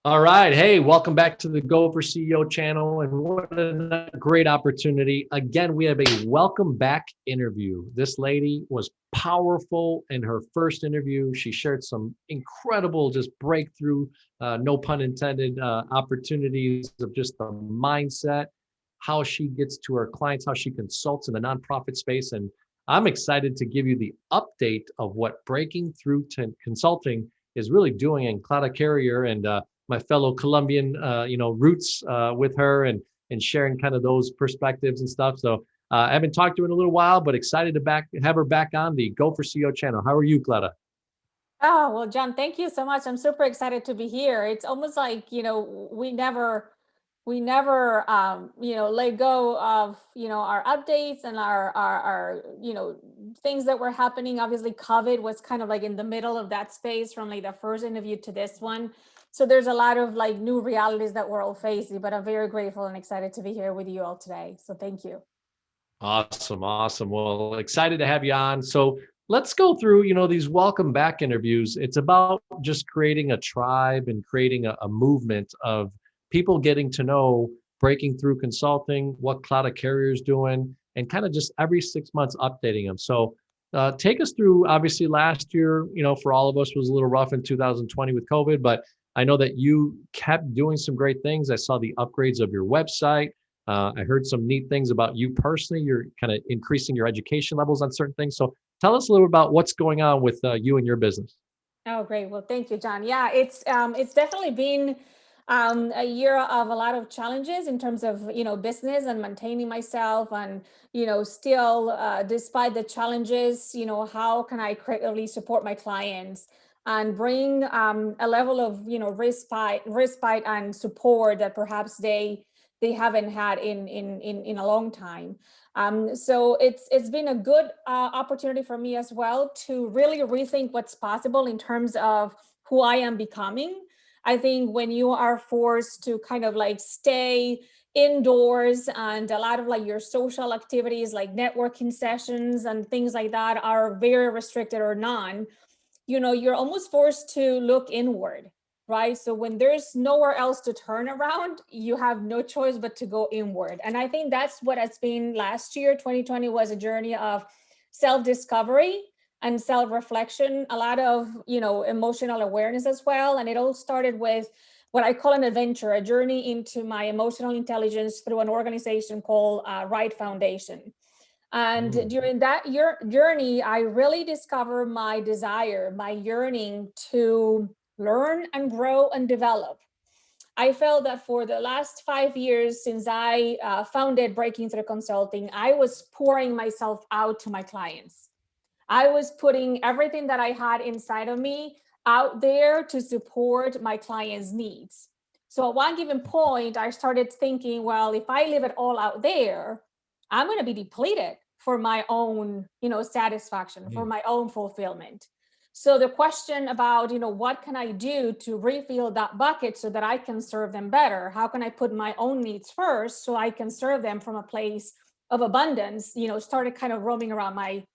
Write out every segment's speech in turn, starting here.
All right. Hey, welcome back to the Go for CEO channel. And what a great opportunity. Again, we have a welcome back interview. This lady was powerful in her first interview. She shared some incredible, just breakthrough, no pun intended, opportunities of just the mindset, how she gets to her clients, how she consults in the nonprofit space. And I'm excited to give you the update of what breaking through to consulting is really doing in Clara Carrier and my fellow Colombian, roots with her and sharing kind of those perspectives and stuff. So I haven't talked to her in a little while, but excited to have her back on the Go for CEO channel. How are you, Clara? Oh, well, John, thank you so much. I'm super excited to be here. It's almost like, we never let go of, our updates and our things that were happening. Obviously, COVID was kind of like in the middle of that space from like the first interview to this one. So there's a lot of like new realities that we're all facing, but I'm very grateful and excited to be here with you all today. So thank you. Awesome, awesome. Well, excited to have you on. So let's go through, these welcome back interviews. It's about just creating a tribe and creating a movement of people getting to know breaking through consulting, what Cloud Carrier is doing, and kind of just every 6 months updating them. So take us through, obviously last year, for all of us was a little rough in 2020 with COVID, but I know that you kept doing some great things. I saw the upgrades of your website. I heard some neat things about you personally. You're kind of increasing your education levels on certain things. So tell us a little about what's going on with you and your business. Oh, great. Well, thank you, John. Yeah, it's definitely been a year of a lot of challenges in terms of business and maintaining myself, and still despite the challenges, how can I creatively support my clients and bring a level of respite and support that perhaps they haven't had in a long time. So it's been a good opportunity for me as well to really rethink what's possible in terms of who I am becoming. I think when you are forced to kind of like stay indoors, and a lot of like your social activities like networking sessions and things like that are very restricted or none, you're almost forced to look inward, right? So when there's nowhere else to turn around, you have no choice but to go inward. And I think that's what it's been last year. 2020 was a journey of self-discovery and self-reflection, a lot of, emotional awareness as well. And it all started with what I call an adventure, a journey into my emotional intelligence through an organization called Right Foundation. And Mm. during that journey, I really discovered my desire, my yearning to learn and grow and develop. I felt that for the last 5 years since I founded Breaking Through Consulting, I was pouring myself out to my clients. I was putting everything that I had inside of me out there to support my clients' needs. So at one given point, I started thinking, well, if I leave it all out there, I'm going to be depleted for my own, satisfaction, for Mm. my own fulfillment. So the question about, what can I do to refill that bucket so that I can serve them better? How can I put my own needs first so I can serve them from a place of abundance, started kind of roaming around my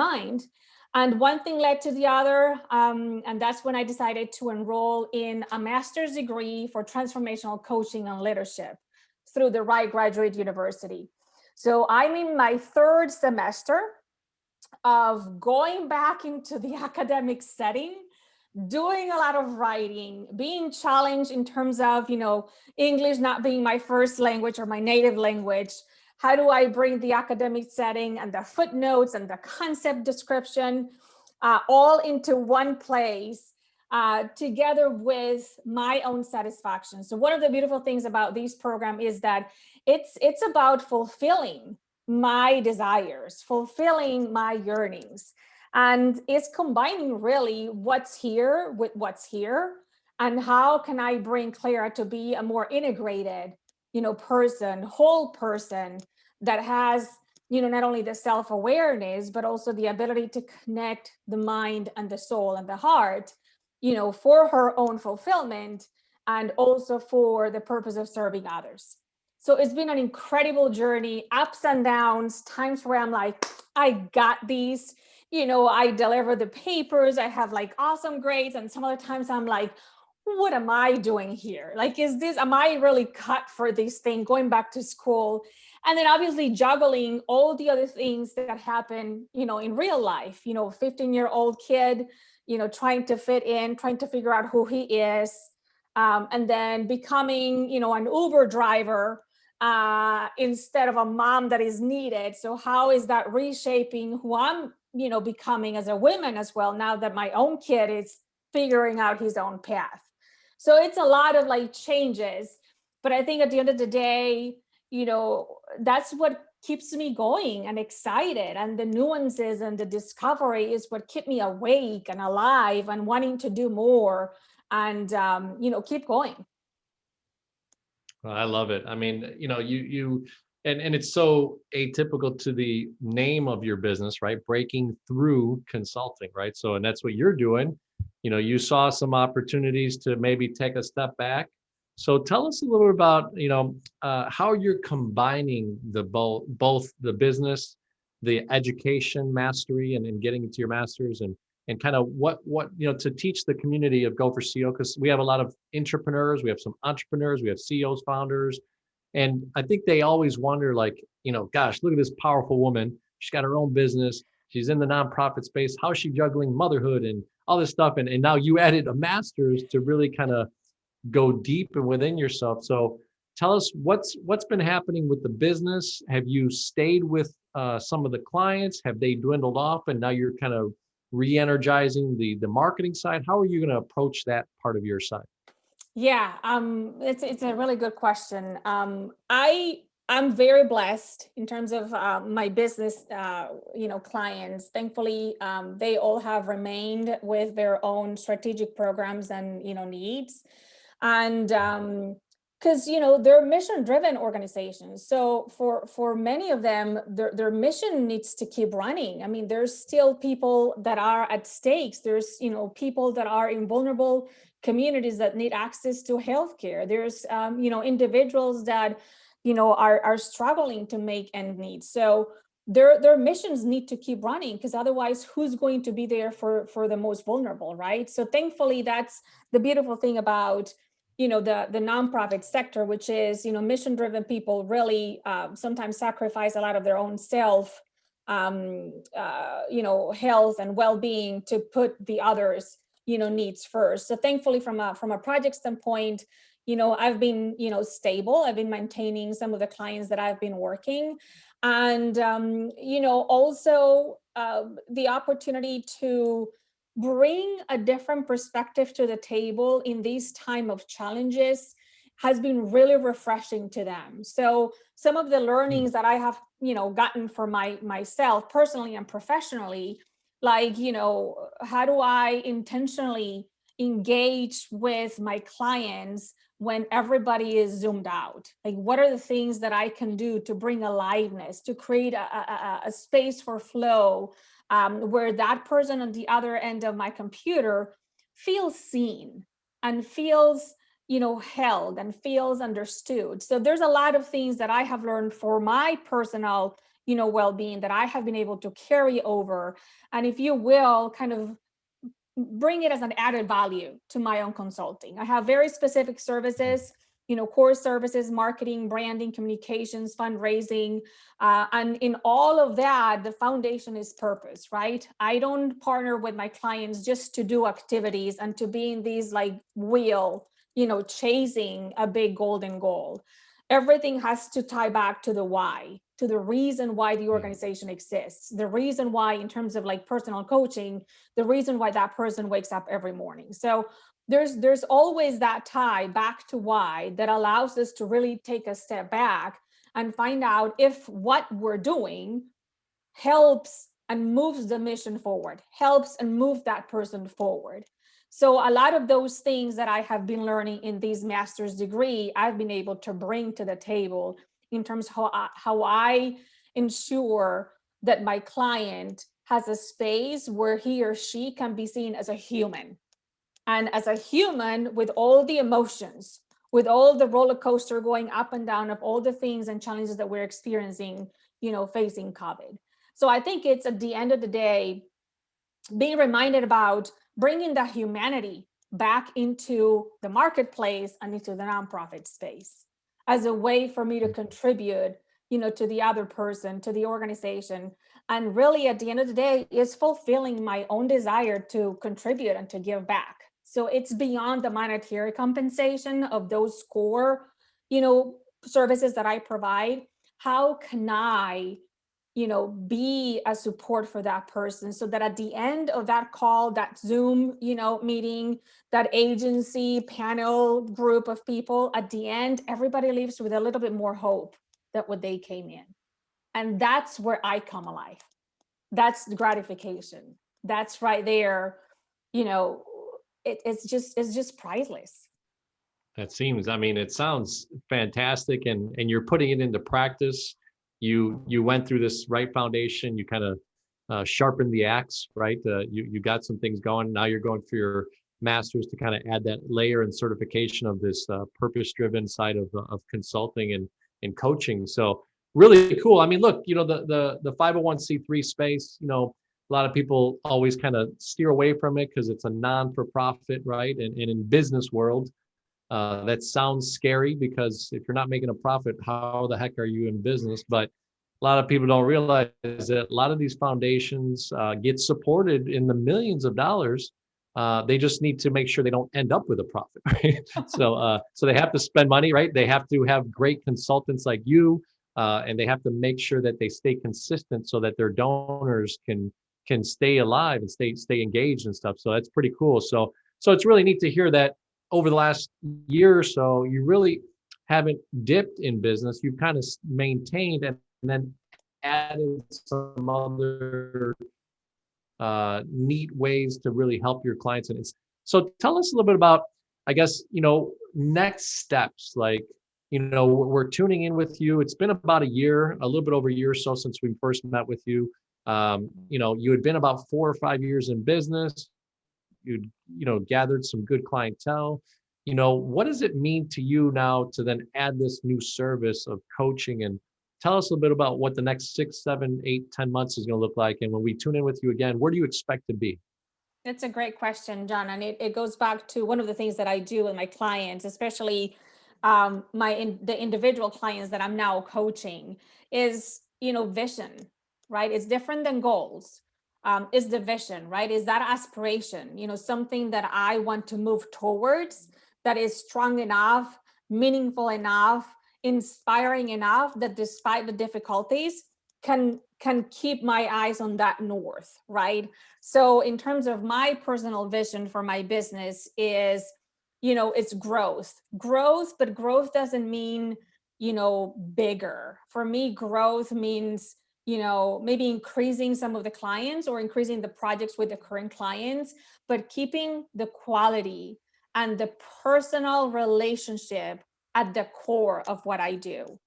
mind. And one thing led to the other, and that's when I decided to enroll in a master's degree for transformational coaching and leadership through the Right Graduate University. So I'm in my third semester of going back into the academic setting, doing a lot of writing, being challenged in terms of, English not being my first language or my native language. How do I bring the academic setting and the footnotes and the concept description all into one place, together with my own satisfaction? So one of the beautiful things about this program is that it's about fulfilling my desires, fulfilling my yearnings. And it's combining really what's here with what's here. And how can I bring Clara to be a more integrated, person, whole person that has, not only the self-awareness, but also the ability to connect the mind and the soul and the heart, for her own fulfillment and also for the purpose of serving others. So it's been an incredible journey, ups and downs, times where I'm like, I got these, I deliver the papers, I have like awesome grades. And some other times I'm like, what am I doing here? Like, am I really cut for this thing, going back to school? And then obviously juggling all the other things that happen, in real life, 15-year-old kid, trying to fit in, trying to figure out who he is. And then becoming, an Uber driver instead of a mom that is needed. So how is that reshaping who I'm, becoming as a woman as well, now that my own kid is figuring out his own path? So it's a lot of like changes, but I think at the end of the day, that's what keeps me going and excited. And the nuances and the discovery is what keep me awake and alive and wanting to do more and, keep going. Well, I love it. I mean, and it's so atypical to the name of your business, right? Breaking through consulting, right? So, and that's what you're doing. You saw some opportunities to maybe take a step back. So tell us a little bit about, how you're combining both the business, the education mastery and getting into your masters and kind of what to teach the community of Go for CEO, because we have a lot of entrepreneurs, we have some entrepreneurs, we have CEOs, founders, and I think they always wonder, like, gosh, look at this powerful woman. She's got her own business. She's in the nonprofit space. How is she juggling motherhood and all this stuff? And now you added a master's to really kind of go deep and within yourself. So tell us what's been happening with the business. Have you stayed with some of the clients? Have they dwindled off and now you're kind of re-energizing the marketing side? How are you going to approach that part of your side? Yeah, it's a really good question. I'm very blessed in terms of my business, clients. Thankfully, they all have remained with their own strategic programs and needs, and because they're mission-driven organizations. So for many of them, their mission needs to keep running. I mean, there's still people that are at stakes. There's people that are in vulnerable communities that need access to healthcare. There's individuals that are struggling to make ends meet. So their missions need to keep running, because otherwise who's going to be there for the most vulnerable, right? So thankfully, that's the beautiful thing about the nonprofit sector, which is mission driven people really sometimes sacrifice a lot of their own self health and well-being to put the others needs first. So thankfully, from a project standpoint, I've been stable. I've been maintaining some of the clients that I've been working, and also the opportunity to bring a different perspective to the table in these time of challenges has been really refreshing to them. So some of the learnings that I have gotten for myself personally and professionally, like how do I intentionally engage with my clients when everybody is zoomed out? Like, what are the things that I can do to bring aliveness, to create a space for flow, where that person on the other end of my computer feels seen and feels held and feels understood? So there's a lot of things that I have learned for my personal well-being that I have been able to carry over, and if you will, kind of bring it as an added value to my own consulting. I have very specific services, core services, marketing, branding, communications, fundraising. And in all of that, the foundation is purpose, right? I don't partner with my clients just to do activities and to be in these like wheel, chasing a big golden goal. Everything has to tie back to the why, to the reason why the organization exists, the reason why, in terms of like personal coaching, the reason why that person wakes up every morning. So there's always that tie back to why that allows us to really take a step back and find out if what we're doing helps and moves the mission forward, helps and move that person forward. So a lot of those things that I have been learning in this master's degree, I've been able to bring to the table in terms of how I ensure that my client has a space where he or she can be seen as a human. And as a human with all the emotions, with all the roller coaster going up and down of all the things and challenges that we're experiencing, facing COVID. So I think it's, at the end of the day, being reminded about bringing that humanity back into the marketplace and into the nonprofit space as a way for me to contribute, to the other person, to the organization. And really, at the end of the day, is fulfilling my own desire to contribute and to give back. So it's beyond the monetary compensation of those core, services that I provide. How can I, be a support for that person so that at the end of that call, that Zoom, meeting, that agency panel group of people, at the end, everybody leaves with a little bit more hope than what they came in. And that's where I come alive. That's the gratification. That's right there. It's just priceless. It sounds fantastic, and you're putting it into practice. You went through this right foundation. You kind of sharpened the axe, right? You got some things going. Now you're going for your master's to kind of add that layer and certification of this purpose-driven side of consulting and coaching. So really cool. I mean, look, the 501c3 space, a lot of people always kind of steer away from it because it's a non-for-profit, right? And in business world, that sounds scary because if you're not making a profit, how the heck are you in business? But a lot of people don't realize that a lot of these foundations get supported in the millions of dollars. They just need to make sure they don't end up with a profit, right? So they have to spend money, right? They have to have great consultants like you, and they have to make sure that they stay consistent so that their donors can stay alive and stay engaged and stuff. So that's pretty cool. So it's really neat to hear that over the last year or so, you really haven't dipped in business. You've kind of maintained and then added some other neat ways to really help your clients. And so tell us a little bit about, I guess, next steps. Like, we're tuning in with you. It's been about a little bit over a year or so since we first met with you. You had been about 4 or 5 years in business. You'd gathered some good clientele. What does it mean to you now to then add this new service of coaching? And tell us a little bit about what the next 6, 7, 8, 10 months is going to look like. And when we tune in with you again, where do you expect to be? That's a great question, John. And it goes back to one of the things that I do with my clients, especially the individual clients that I'm now coaching, is vision, right? It's different than goals. Is the vision, right? Is that aspiration, something that I want to move towards, that is strong enough, meaningful enough, inspiring enough that despite the difficulties can keep my eyes on that north, right? So in terms of my personal vision for my business is, it's growth, but growth doesn't mean, bigger. For me, growth means, maybe increasing some of the clients or increasing the projects with the current clients, but keeping the quality and the personal relationship at the core of what I do.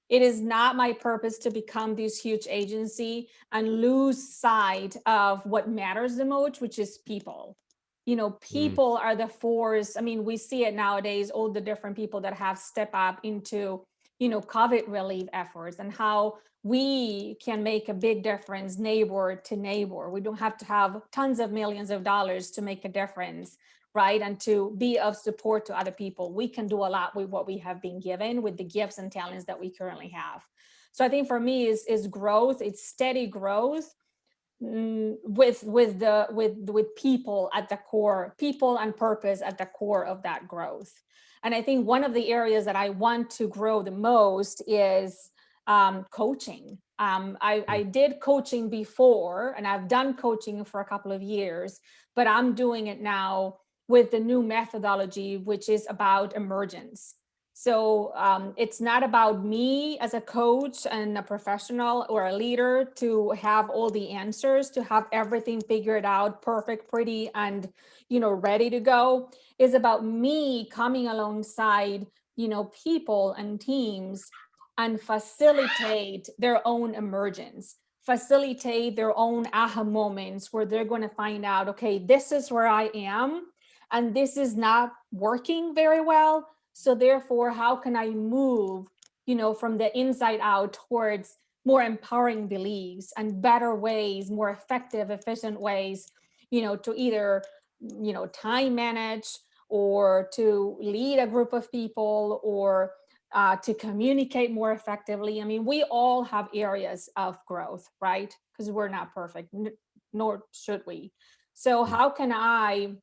It is not my purpose to become this huge agency and lose sight of what matters the most, which is people. People are the force. I mean, we see it nowadays, all the different people that have stepped up into, COVID relief efforts and how we can make a big difference neighbor to neighbor. We don't have to have tons of millions of dollars to make a difference, right? And to be of support to other people. We can do a lot with what we have been given, with the gifts and talents that we currently have. So I think for me is growth. It's steady growth with people at the core, people and purpose at the core of that growth. And I think one of the areas that I want to grow the most is coaching. I did coaching before, and I've done coaching for a couple of years, but I'm doing it now with the new methodology, which is about emergence. So it's not about me as a coach and a professional or a leader to have all the answers, to have everything figured out, perfect, pretty, and ready to go. It's about me coming alongside people and teams and facilitate their own emergence, facilitate their own aha moments where they're going to find out, okay, this is where I am and this is not working very well. So therefore, how can I move, from the inside out towards more empowering beliefs and better ways, more effective, efficient ways, to either time manage, or to lead a group of people, or to communicate more effectively. I mean, we all have areas of growth, right? Because we're not perfect, nor should we. So how can I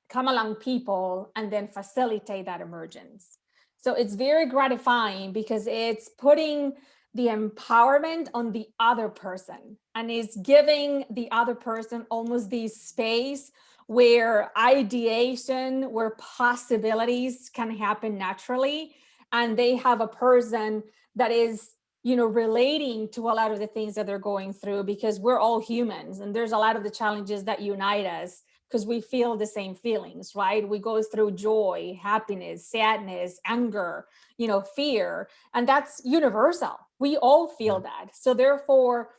come along people and then facilitate that emergence? So it's very gratifying because it's putting the empowerment on the other person, and is giving the other person almost the space where ideation, where possibilities can happen naturally. And they have a person that is, relating to a lot of the things that they're going through, because we're all humans and there's a lot of the challenges that unite us because we feel the same feelings, right? We go through joy, happiness, sadness, anger, fear, and that's universal. We all feel that. So therefore,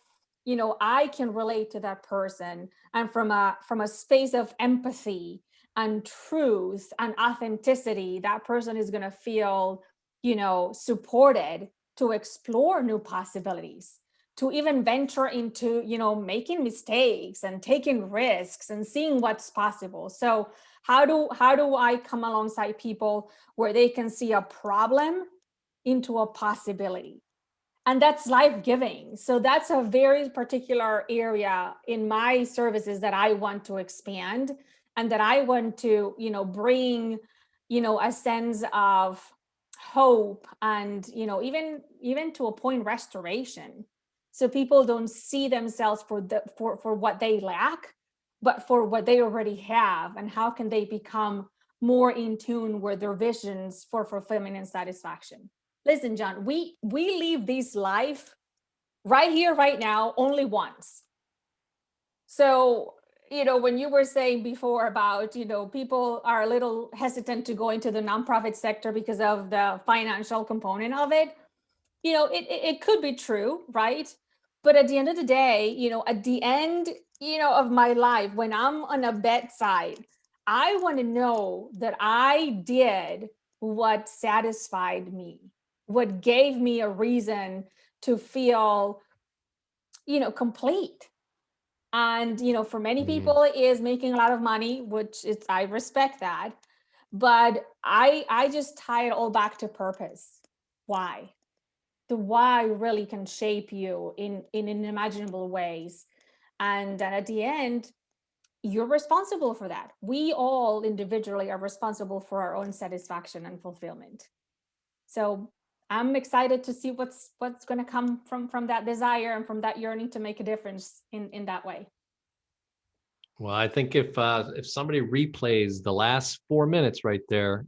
I can relate to that person, and from a space of empathy and truth and authenticity, that person is going to feel, supported to explore new possibilities, to even venture into, making mistakes and taking risks and seeing what's possible. So how do I come alongside people where they can see a problem into a possibility? And that's life-giving. So that's a very particular area in my services that I want to expand, and that I want to, bring, a sense of hope, and, even to a point, restoration. So people don't see themselves for what they lack, but for what they already have, and how can they become more in tune with their visions for fulfillment and satisfaction. Listen, John, we live this life right here, right now, only once. So, when you were saying before about, people are a little hesitant to go into the nonprofit sector because of the financial component of it, it could be true, right? But at the end of the day, at the end, of my life, when I'm on a bedside, I want to know that I did what satisfied me, what gave me a reason to feel, complete. And, for many people it is making a lot of money, which is, I respect that. But I just tie it all back to purpose. Why? The why really can shape you in unimaginable ways. And at the end, you're responsible for that. We all individually are responsible for our own satisfaction and fulfillment. So I'm excited to see what's going to come from that desire and from that yearning to make a difference in that way. Well, I think if somebody replays the last 4 minutes right there,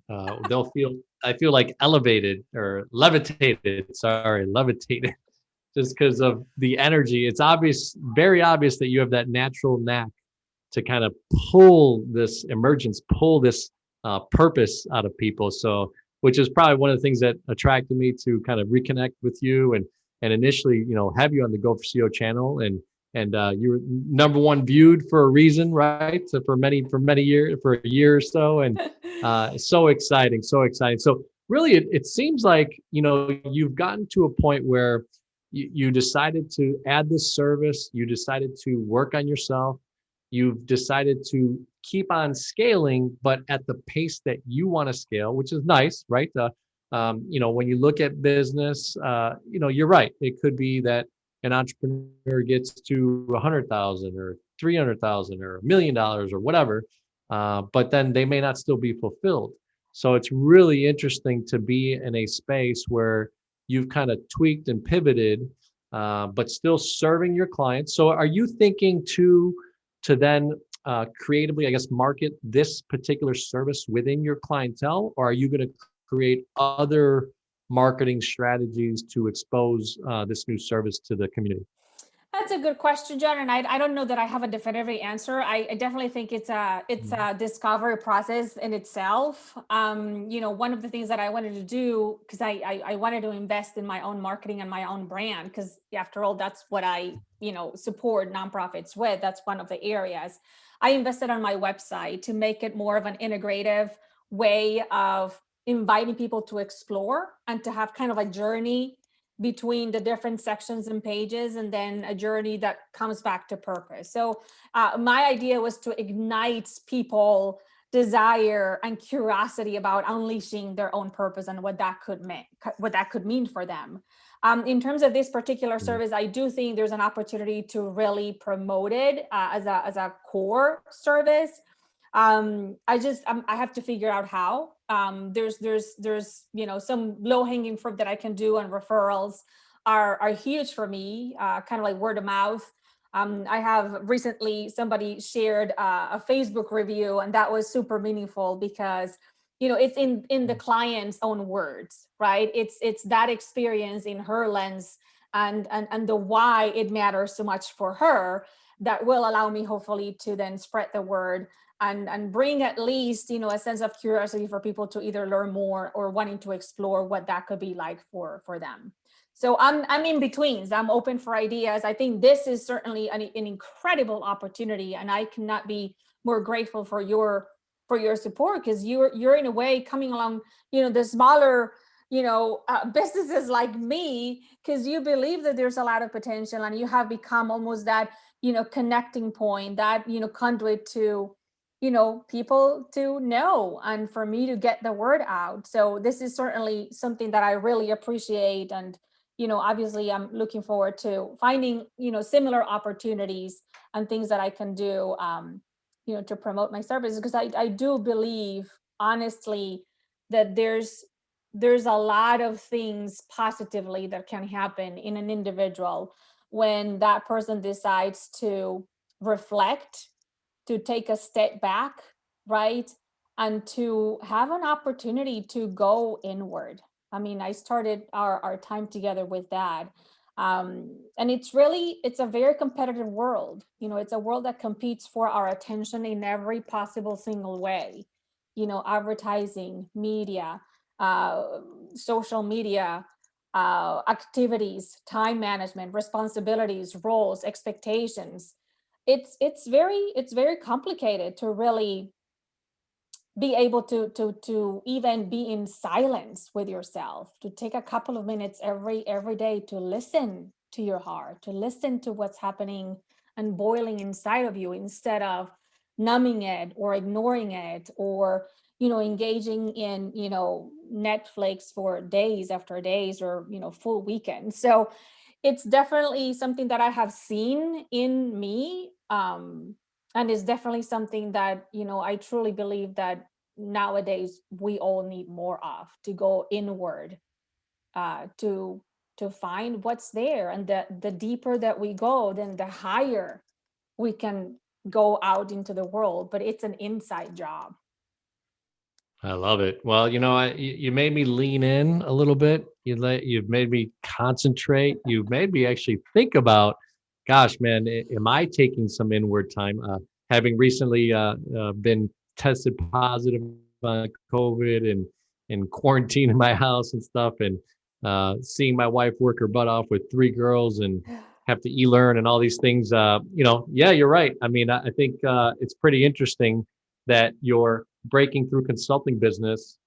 they'll feel, I feel like elevated or levitated. Sorry, levitated, just because of the energy. It's obvious, very obvious, that you have that natural knack to kind of pull this emergence, pull this purpose out of people. So, which is probably one of the things that attracted me to kind of reconnect with you, and initially, have you on the Go for CEO channel, and you were number one viewed for a reason, right? So for many years, for a year or so, and so exciting, so exciting. So really, it seems like you've gotten to a point where you decided to add this service, you decided to work on yourself, you've decided to keep on scaling, but at the pace that you want to scale, which is nice, right? When you look at business, you're right. It could be that an entrepreneur gets to 100,000 or 300,000 or $1 million or whatever, but then they may not still be fulfilled. So it's really interesting to be in a space where you've kind of tweaked and pivoted, but still serving your clients. So are you thinking to then creatively, I guess, market this particular service within your clientele, or are you going to create other marketing strategies to expose this new service to the community? That's a good question, John. And I don't know that I have a definitive answer. I definitely think it's a discovery process in itself. One of the things that I wanted to do, because I wanted to invest in my own marketing and my own brand, because after all, that's what I, support nonprofits with. That's one of the areas. I invested on my website to make it more of an integrative way of inviting people to explore and to have kind of a journey between the different sections and pages, and then a journey that comes back to purpose. So my idea was to ignite people desire and curiosity about unleashing their own purpose and what that could mean for them. In terms of this particular service, I do think there's an opportunity to really promote it as a core service. I have to figure out how. There's some low hanging fruit that I can do, and referrals are huge for me. Kind of like word of mouth. I have recently somebody shared a Facebook review, and that was super meaningful because it's in the client's own words, right? It's that experience in her lens, and the why it matters so much for her, that will allow me hopefully to then spread the word and bring at least a sense of curiosity for people to either learn more or wanting to explore what that could be like for them. So I'm in between. I'm open for ideas. I think this is certainly an incredible opportunity, and I cannot be more grateful for your support, because you're in a way coming along, the smaller businesses like me, because you believe that there's a lot of potential, and you have become almost that connecting point, that conduit to people to know, and for me to get the word out. So this is certainly something that I really appreciate, and obviously I'm looking forward to finding similar opportunities and things that I can do to promote my services, because I do believe honestly that there's a lot of things positively that can happen in an individual when that person decides to reflect, to take a step back, right? And to have an opportunity to go inward. I mean, I started our time together with that. And it's a very competitive world. It's a world that competes for our attention in every possible single way. Advertising, media, social media, activities, time management, responsibilities, roles, expectations. It's very complicated to really be able to even be in silence with yourself, to take a couple of minutes every day to listen to your heart, to listen to what's happening and boiling inside of you, instead of numbing it or ignoring it, or engaging in Netflix for days after days, or full weekends. So it's definitely something that I have seen in me, and is definitely something that I truly believe that nowadays we all need more of, to go inward, to find what's there, and the deeper that we go, then the higher we can go out into the world. But it's an inside job. I love it. Well, you made me lean in a little bit. You've made me concentrate. You've made me actually think about, gosh, man, am I taking some inward time? Having recently been tested positive on COVID, and quarantine in my house and stuff, and seeing my wife work her butt off with 3 girls and have to e-learn and all these things. Yeah, you're right. I mean, I think it's pretty interesting that you're breaking through consulting business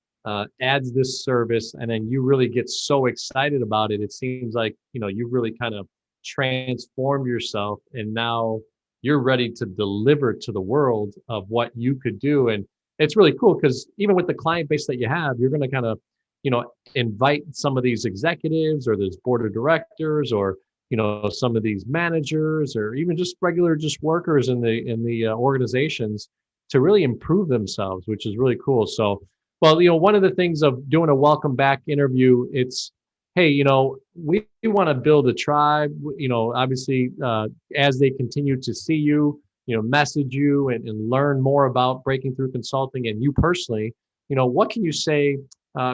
adds this service, and then you really get so excited about it. It seems like you really kind of transformed yourself, and now you're ready to deliver to the world of what you could do. And it's really cool, because even with the client base that you have, you're going to kind of invite some of these executives, or this board of directors, or some of these managers, or even just regular workers in the organizations, to really improve themselves, which is really cool. So, well, one of the things of doing a welcome back interview, it's, hey, we want to build a tribe, obviously, as they continue to see you, message you, and learn more about breaking through consulting, and you personally, what can you say,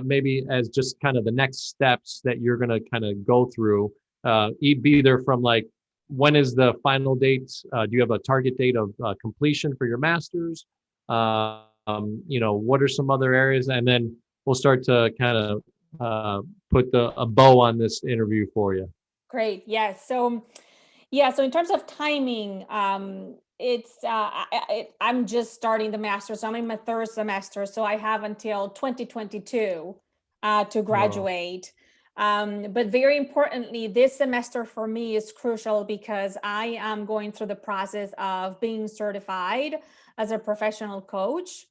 maybe as just kind of the next steps that you're going to kind of go through, be either from like, when is the final date? Do you have a target date of completion for your master's? What are some other areas? And then we'll start to kind of put a bow on this interview for you. Great. Yes. So, yeah. So in terms of timing, I'm just starting the master, so I'm in my 3rd semester. So I have until 2022 to Wow. graduate. But very importantly, this semester for me is crucial because I am going through the process of being certified as a professional coach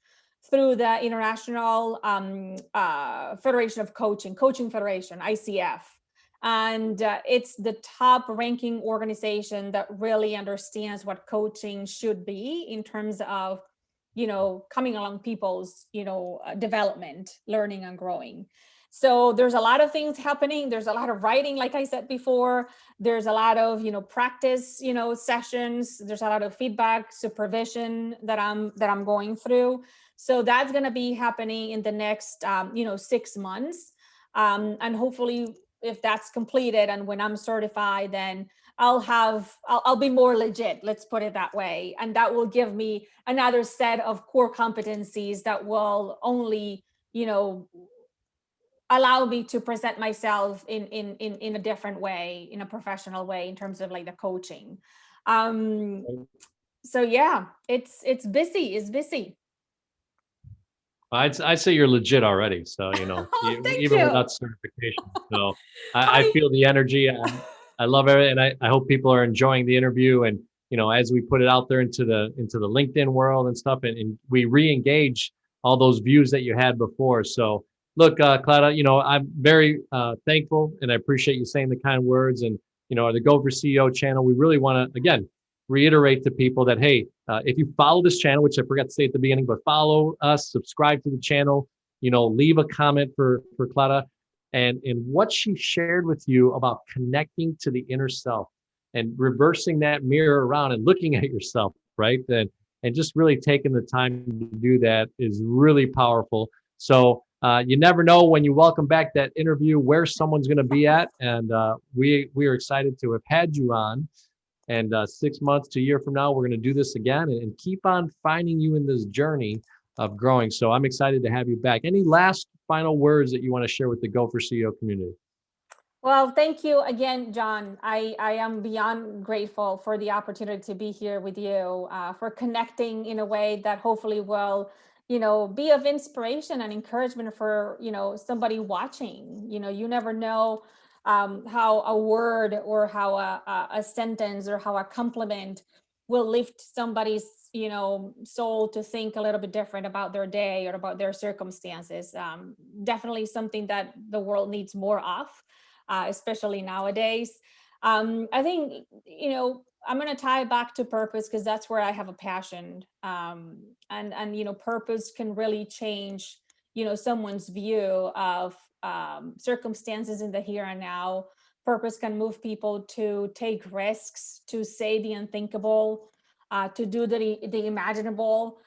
through the International Federation of Coaching Federation, ICF. And it's the top ranking organization that really understands what coaching should be in terms of, coming along people's, development, learning and growing. So there's a lot of things happening. There's a lot of writing, like I said before. There's a lot of, practice, sessions. There's a lot of feedback, supervision that I'm going through. So that's going to be happening in the next, 6 months. And hopefully, if that's completed and when I'm certified, then I'll be more legit, let's put it that way. And that will give me another set of core competencies that will only, allow me to present myself in a different way, in a professional way, in terms of like the coaching. So yeah, it's busy. It's busy. I'd say you're legit already. So, even without certification. So I feel the energy. I love it. And I hope people are enjoying the interview. And, as we put it out there into the LinkedIn world and stuff, and we re-engage all those views that you had before. So look, Clara, I'm very thankful and I appreciate you saying the kind words. And, the Go for CEO channel, we really want to, again, reiterate to people that, hey, if you follow this channel, which I forgot to say at the beginning, but follow us, subscribe to the channel, leave a comment for Clara and what she shared with you about connecting to the inner self and reversing that mirror around and looking at yourself, right? And just really taking the time to do that is really powerful. So you never know when you welcome back that interview where someone's going to be at. And we are excited to have had you on. And 6 months to a year from now, we're going to do this again and keep on finding you in this journey of growing. So I'm excited to have you back. Any last final words that you want to share with the Go for CEO community? Well, thank you again, John. I am beyond grateful for the opportunity to be here with you, for connecting in a way that hopefully will, be of inspiration and encouragement for, somebody watching. You never know how a word or how a sentence or how a compliment will lift somebody's soul to think a little bit different about their day or about their circumstances. Definitely something that the world needs more of, especially nowadays. I think I'm going to tie it back to purpose because that's where I have a passion, and purpose can really change someone's view of circumstances in the here and now. Purpose can move people to take risks, to say the unthinkable, to do the imaginable.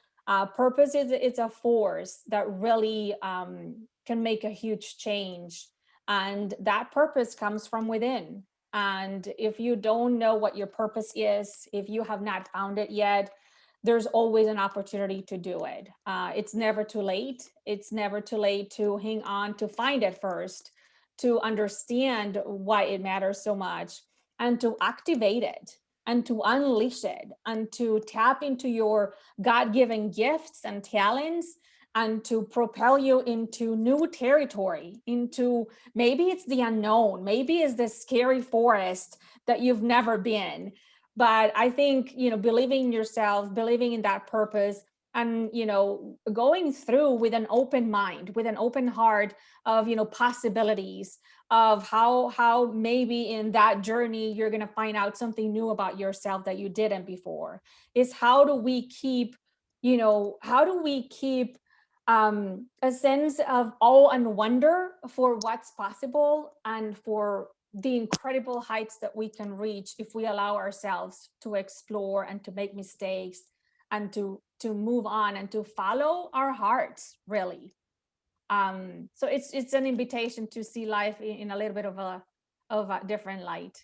Purpose is a force that really can make a huge change, and that purpose comes from within. And if you don't know what your purpose is, if you have not found it yet, there's always an opportunity to do it. It's never too late. It's never too late to hang on, to find it first, to understand why it matters so much, and to activate it, and to unleash it, and to tap into your God-given gifts and talents, and to propel you into new territory, into maybe it's the unknown, maybe it's the scary forest that you've never been. But I think, believing in yourself, believing in that purpose, and, going through with an open mind, with an open heart of, possibilities of how maybe in that journey, you're going to find out something new about yourself that you didn't before. Is how do we keep a sense of awe and wonder for what's possible and for the incredible heights that we can reach if we allow ourselves to explore and to make mistakes and to move on and to follow our hearts, really. So it's an invitation to see life in a little bit of a different light.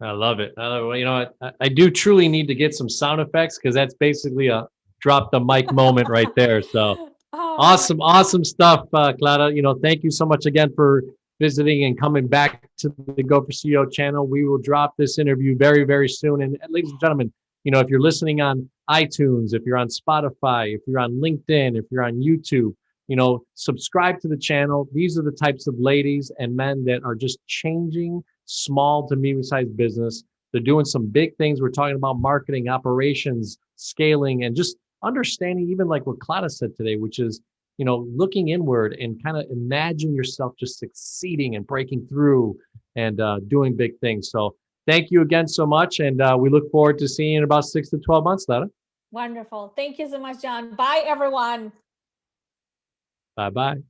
I love it. I do truly need to get some sound effects because that's basically a drop the mic moment right there. So awesome stuff, Clara. Thank you so much again for visiting and coming back to the Go for CEO channel. We will drop this interview very, very soon. And ladies and gentlemen, if you're listening on iTunes, if you're on Spotify, if you're on LinkedIn, if you're on YouTube, subscribe to the channel. These are the types of ladies and men that are just changing small to medium-sized business. They're doing some big things. We're talking about marketing, operations, scaling, and just understanding, even like what Clara said today, which is, looking inward and kind of imagine yourself just succeeding and breaking through and doing big things. So thank you again so much. And we look forward to seeing you in about 6 to 12 months, Clara. Wonderful. Thank you so much, John. Bye, everyone. Bye-bye.